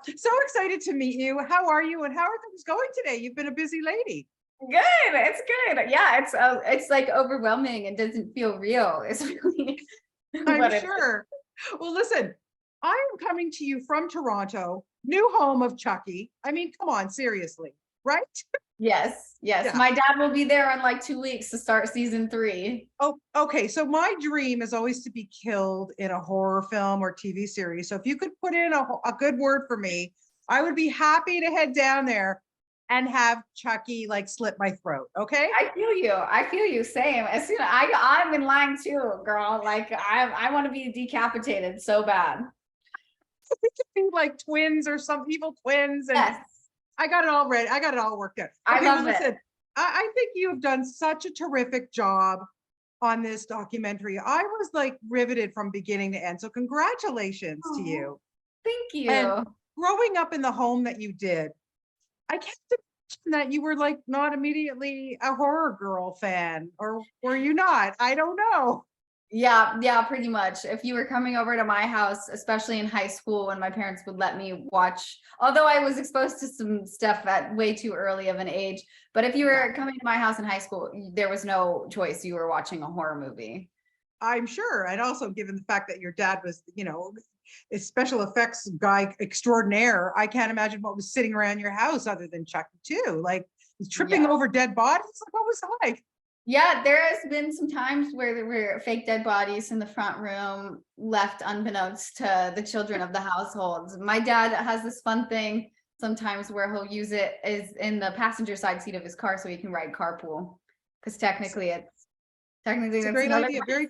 So excited to meet you. How are you and how are things going today? You've been a busy lady. Good. It's good. Yeah, it's like overwhelming and doesn't feel real. It's really I'm what it is. sure. Well, listen, I am coming to you from Toronto, new home of Chucky. I mean, come on, seriously, right? Yes, yes. Yeah. My dad will be there in like 2 weeks to start season three. Oh, okay. So my dream is always to be killed in a horror film or TV series. So if you could put in a good word for me, I would be happy to head down there and have Chucky like slit my throat. Okay. I feel you. I feel you. Same. As soon I'm in line too, girl. Like I want to be decapitated so bad. We could be like twins or some evil twins, and Yes, I got it all ready. I got it all worked out. I Okay, well, love it. listen, I think you have done such a terrific job on this documentary. I was like riveted from beginning to end. So congratulations to Oh, you. thank And you. growing up in the home that you did, I can't imagine that you were like not immediately a horror girl fan, or were you not? I don't know. Yeah, yeah, pretty much. If you were coming over to my house, especially in high school when my parents would let me watch, although I was exposed to some stuff at way too early of an age, but if you Yeah. were coming to my house in high school, there was no choice. You were watching a horror movie. I'm sure. And also given the fact that your dad was, a special effects guy extraordinaire, I can't imagine what was sitting around your house other than Chucky too. Like tripping Yeah. over dead bodies. Like, what was it like? Yeah, there has been some times where there were fake dead bodies in the front room left unbeknownst to the children of the households. My dad has this fun thing sometimes where he'll use it is in the passenger side seat of his car so he can ride carpool. Because technically It's a that's great another. idea. Very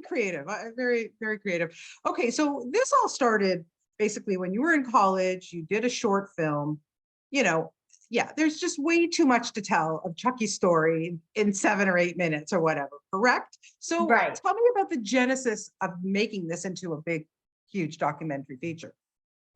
creative. Very creative. Okay, so this all started basically when you were in college. You did a short film. You know, yeah. There's just way too much to tell of Chucky's story in 7 or 8 minutes or whatever. Correct. So Right. tell me about the genesis of making this into a big, huge documentary feature.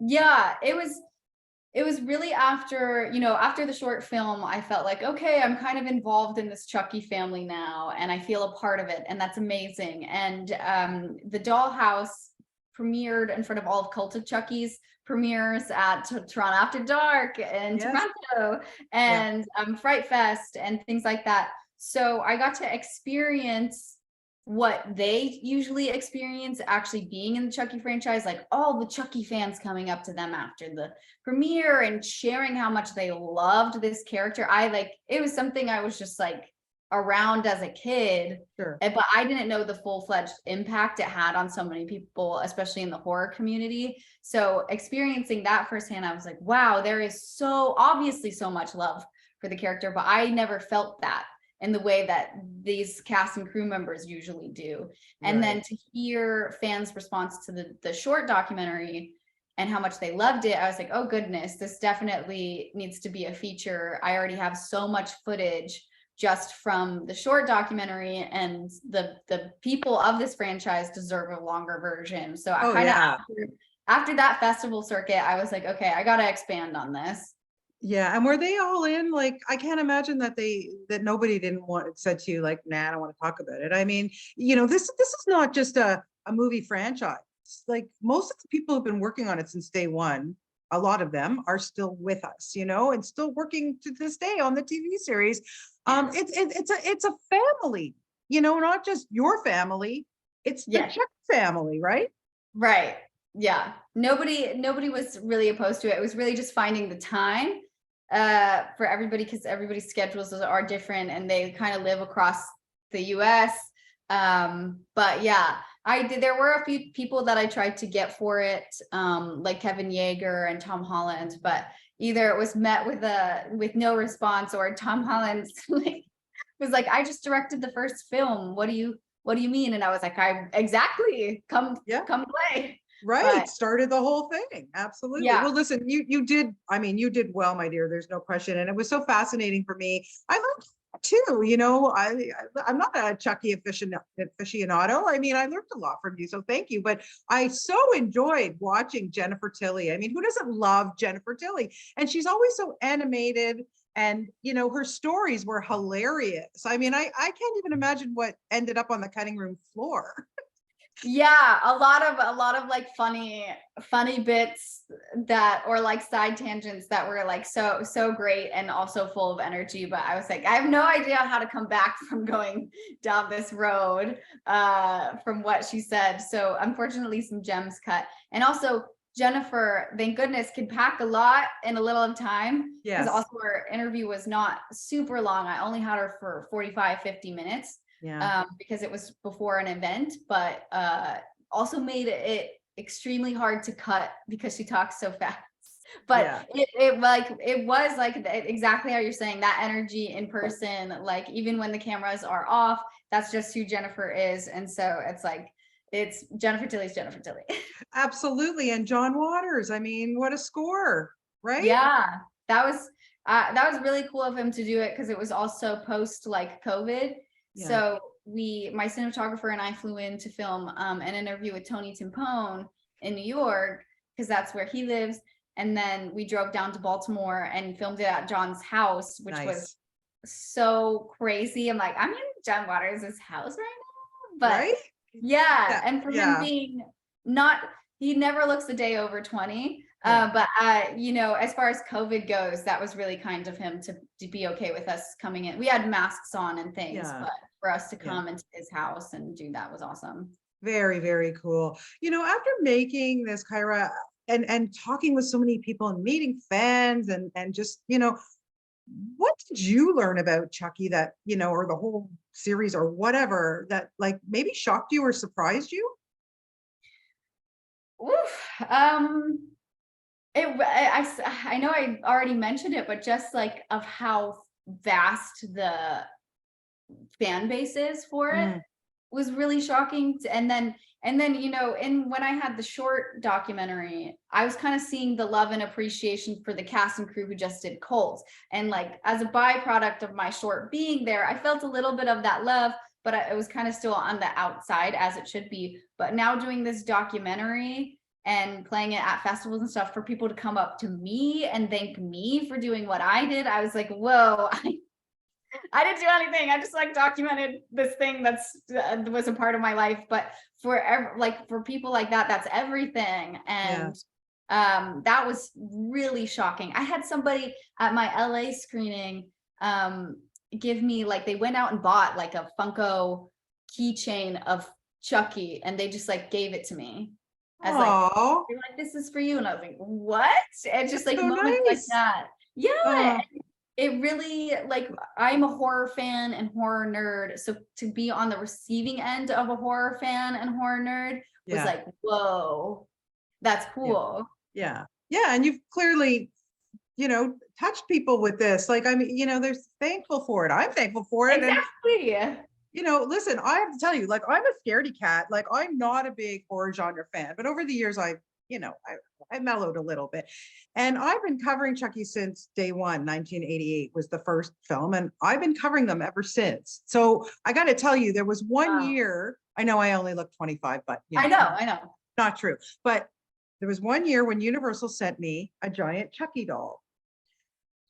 Yeah, it was really after, after the short film, I felt like, okay, I'm kind of involved in this Chucky family now, and I feel a part of it, and that's amazing. And the Dollhouse premiered in front of all of Cult of Chucky's premieres at Toronto After Dark and Yes. Toronto Yeah. and Fright Fest and things like that. So I got to experience what they usually experience actually being in the Chucky franchise, like all the Chucky fans coming up to them after the premiere and sharing how much they loved this character. It was something I was just like around as a kid, Sure. but I didn't know the full-fledged impact it had on so many people, especially in the horror community. So experiencing that firsthand, I was like, wow, there is so obviously so much love for the character, but I never felt that in the way that these cast and crew members usually do. And Right. then to hear fans' response to the short documentary and how much they loved it, I was like, oh goodness, this definitely needs to be a feature. I already have so much footage just from the short documentary, and the people of this franchise deserve a longer version. So I Oh kind of yeah. after that festival circuit, I was like, okay, I got to expand on this. Yeah, and were they all in? Like, I can't imagine that nobody didn't want said to you like, "Nah, I don't want to talk about it." I mean, this is not just a movie franchise. Like most of the people who've been working on it since day one, a lot of them are still with us, and still working to this day on the TV series. Yes. It's a family, not just your family. It's the Yes. Chuck family, right? Right. Yeah. Nobody was really opposed to it. It was really just finding the time for everybody, because everybody's schedules are different and they kind of live across the US. But yeah, there were a few people that I tried to get for it, like Kevin Yeager and Tom Holland, but either it was met with no response, or Tom Holland was like, I just directed the first film. What do you mean? And I was like, I exactly Yeah. come play. Right, But started the whole thing. Absolutely. yeah, Well, listen, you did, I mean, you did well, my dear. There's no question. And it was so fascinating for me. I learned too, I'm not a Chucky aficionado. I mean, I learned a lot from you, so thank you. But I so enjoyed watching Jennifer Tilly. I mean, who doesn't love Jennifer Tilly? And she's always so animated, and her stories were hilarious. I mean, I can't even imagine what ended up on the cutting room floor. Yeah, a lot of like funny bits that, or like side tangents that were like so great and also full of energy. But I was like, I have no idea how to come back from going down this road from what she said. So unfortunately some gems cut. And also Jennifer, thank goodness, could pack a lot in a little of time, because Yes. also her interview was not super long. I only had her for 45-50 minutes Yeah. because it was before an event, but also made it extremely hard to cut because she talks so fast. But Yeah. it was like exactly how you're saying, that energy in person, like even when the cameras are off, that's just who Jennifer is. And so it's like, it's Jennifer Tilly's Jennifer Tilly. Absolutely. And John Waters, I mean, what a score, right? Yeah, that was really cool of him to do it, because it was also post like COVID. Yeah. So my cinematographer and I flew in to film an interview with Tony Timpone in New York, because that's where he lives. And then we drove down to Baltimore and filmed it at John's house, which was Nice. so crazy. I'm like, I'm in John Waters' house right now. But Right? yeah, Yeah. and for him Yeah. being not, he never looks a day over 20. Yeah. But as far as COVID goes, that was really kind of him to be okay with us coming in. We had masks on and things, Yeah. but for us to Yeah. come into his house and do that was awesome. Very, very cool. After making this, Kyra, and talking with so many people and meeting fans and just, what did you learn about Chucky that, or the whole series or whatever that like maybe shocked you or surprised you? Oof. I know I already mentioned it, but just like of how vast the fan base is for it Mm, was really shocking. And then in when I had the short documentary, I was kind of seeing the love and appreciation for the cast and crew who just did Coles. And like as a byproduct of my short being there, I felt a little bit of that love, but it was kind of still on the outside, as it should be. But now doing this documentary and playing it at festivals and stuff, for people to come up to me and thank me for doing what I did, I was like, whoa, I didn't do anything. I just like documented this thing that's was a part of my life. But for people like that, that's everything. yeah. And that was really shocking. I had somebody at my LA screening give me, like, they went out and bought like a Funko keychain of Chucky, and they just like gave it to me as like, Oh, they're like, this is for you. And I was like, what? And just that's like so moments like nice. that. Yeah, Oh, it really, like, I'm a horror fan and horror nerd, so to be on the receiving end of a horror fan and horror nerd was yeah. like, whoa, that's Yeah. cool. Yeah. Yeah. And you've clearly, touched people with this. Like, I mean, they're thankful for it. I'm thankful for it. And Exactly. listen, I have to tell you, like, I'm a scaredy cat. Like, I'm not a big horror genre fan, but over the years, I mellowed a little bit. And I've been covering Chucky since day one. 1988 was the first film, and I've been covering them ever since. So I got to tell you, there was one Wow. year, I know I only look 25, but, I know. not true. But there was one year when Universal sent me a giant Chucky doll.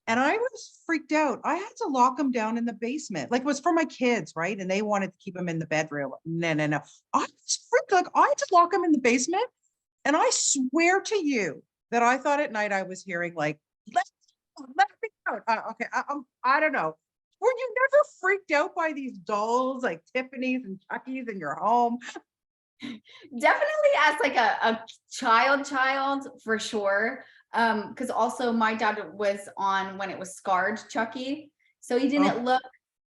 And I was freaked out. I had to lock them down in the basement. Like, it was for my kids, right? And they wanted to keep them in the bedroom. No, no, no. I was freaked. Like, I had to lock them in the basement. And I swear to you that I thought at night I was hearing like, let me out. Okay, I don't know. Were you never freaked out by these dolls like Tiffany's and Chucky's in your home? Definitely as like a child for sure. Because also my dad was on when it was scarred Chucky, so he Oh, didn't look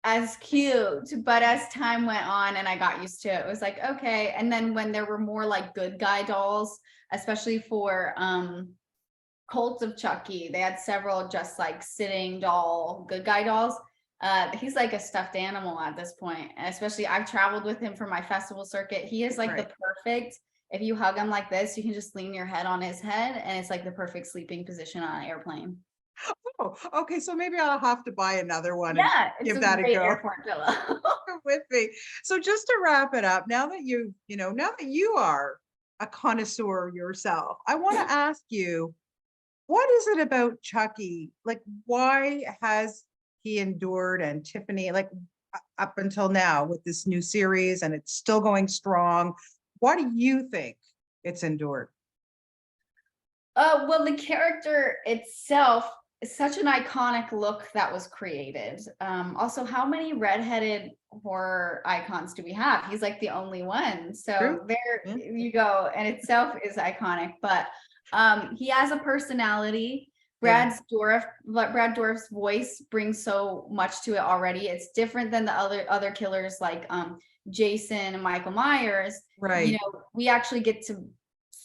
as cute. But as time went on and I got used to it, it was like, okay. And then when there were more like good guy dolls, especially for Cult of Chucky, they had several just like sitting doll good guy dolls. He's like a stuffed animal at this point. And especially, I've traveled with him for my festival circuit. He is like right. the perfect, if you hug him like this, you can just lean your head on his head, and it's like the perfect sleeping position on an airplane. Oh, okay. So maybe I'll have to buy another one and Yeah, it's give a that a great go. airport pillow. With me. So just to wrap it up, now that you are a connoisseur yourself, I want to ask you, what is it about Chucky? Like, why has he endured, and Tiffany, like, up until now with this new series, and it's still going strong? why do you think it's endured? Well, the character itself is such an iconic look that was created. Also, how many redheaded horror icons do we have? He's like the only one. So True. there Yeah. you go. And itself is iconic, but he has a personality. Yeah. Brad Dourif's voice brings so much to it already. It's different than the other killers like Jason and Michael Myers. You Right. know, we actually get to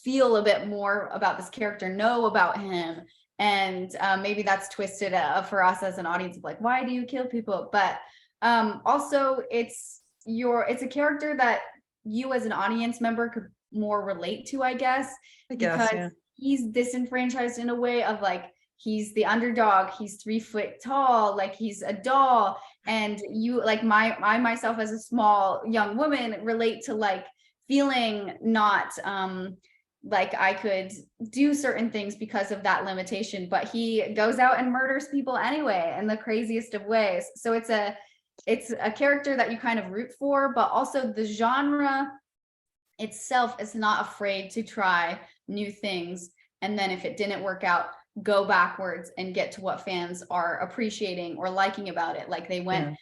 feel a bit more about this character, know about him, and maybe that's twisted for us as an audience of like, why do you kill people? But also it's a character that you as an audience member could more relate to, I guess, I guess. because Yeah. he's disenfranchised in a way of like, he's the underdog, he's 3 foot tall, like he's a doll, and you like I myself as a small young woman relate to like feeling not like I could do certain things because of that limitation, but he goes out and murders people anyway in the craziest of ways. So it's a character that you kind of root for, but also the genre itself is not afraid to try new things. And then if it didn't work out, go backwards and get to what fans are appreciating or liking about it. Like they went Yeah.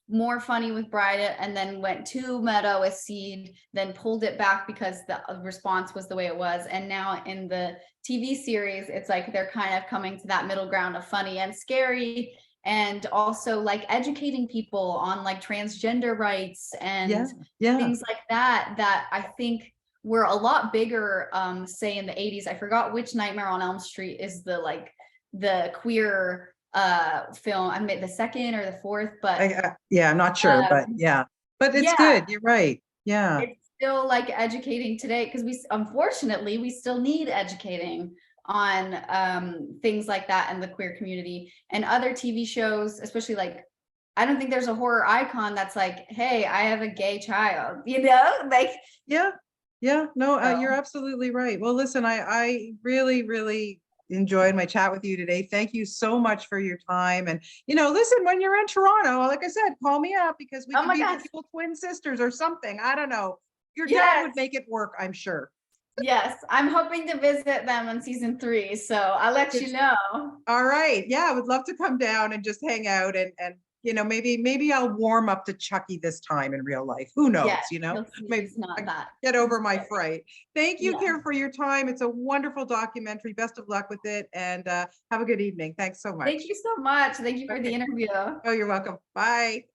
more funny with Bride and then went too meta with Seed, then pulled it back because the response was the way it was. And now in the TV series, it's like they're kind of coming to that middle ground of funny and scary, and also like educating people on like transgender rights and Yeah. Yeah. things like that, that I think were a lot bigger, say in the 80s. I forgot which Nightmare on Elm Street is the queer film. I made the second or the fourth, but Yeah, I'm not sure, but yeah, but it's yeah, good. You're right. Yeah. it's still like educating today because we unfortunately we still need educating on things like that in the queer community and other TV shows, especially like I don't think there's a horror icon that's like, hey, I have a gay child, you know, like Yeah. Yeah. No, you're so. absolutely right. Well, listen, I really, really enjoyed my chat with you today. Thank you so much for your time. And, listen, when you're in Toronto, like I said, call me up because we Oh can my be gosh, virtual twin sisters or something. I don't know. Your dad yes, would make it work, I'm sure. yes, I'm hoping to visit them on season 3, so I'll let Good. you know. All right. Yeah, I would love to come down and just hang out and maybe I'll warm up to Chucky this time in real life. Who knows, Yes, you'll see Maybe he's not I that get over my scary. fright. Thank you, Yeah, Kyra, for your time. It's a wonderful documentary. Best of luck with it and have a good evening. Thanks so thank much. you so much. Thank you for the Okay. interview. Oh, you're welcome. Bye.